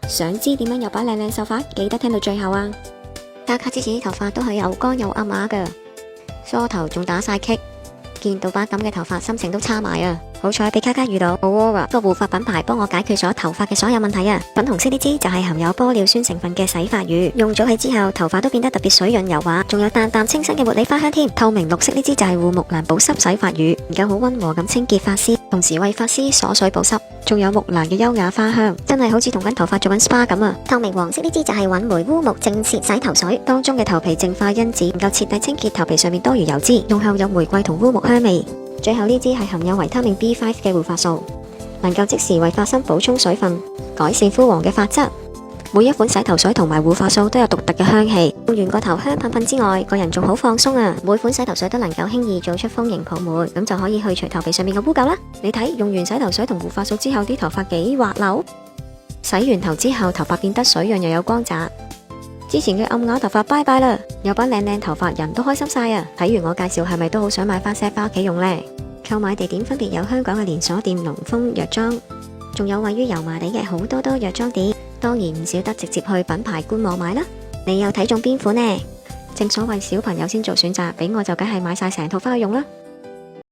想知點樣有把靚靚秀髮？記得聽到最後啊！卡卡之前啲頭髮都係又乾又暗啞噶，梳頭仲打晒棘，見到把咁嘅頭髮，心情都差埋啊！好彩俾卡卡遇到 Aurora 個護髮品牌，幫我解決咗頭髮嘅所有問題啊！粉紅色呢支就係含有玻尿酸成分嘅洗髮乳，用咗佢之後，頭髮都變得特別水潤柔滑，仲有淡淡清新嘅茉莉花香添。透明綠色呢支就係護木蘭保濕洗髮乳，能夠好溫和咁清潔髮絲，同時為髮絲鎖水保濕。仲有木蘭嘅優雅花香，真係好似同緊頭髮做緊 SPA 咁啊！透明黃色呢支就係韻梅烏木淨澈洗頭水，當中嘅頭皮淨化因子能夠徹底清潔頭皮上面多餘油脂，用後有玫瑰同烏木香味。最後呢支係含有維他命 B5 嘅護髮素，能夠即時為髮身補充水分，改善枯黃嘅髮質。每一款洗頭水同埋護髮素都有獨特嘅香氣，用完個頭香噴噴之外，個人仲好放鬆啊！每款洗頭水都能夠輕易做出豐盈泡沫，咁就可以去除頭皮上面嘅污垢啦。你睇，用完洗頭水同護髮素之後，啲頭髮幾滑溜，洗完頭之後頭髮變得水潤又有光澤，之前嘅暗啞頭髮拜拜啦，有把靚靚頭髮，人都開心晒啊！睇完我介紹，係咪都好想買翻 set 翻屋企用呢？購買地點分別有香港嘅連鎖店龍豐藥妝，仲有位於油麻地嘅好多多藥妝店，當然唔少得直接去品牌官網買啦。你又睇中邊款呢？正所謂小朋友先做選擇，俾我就梗係買晒成套翻去用啦。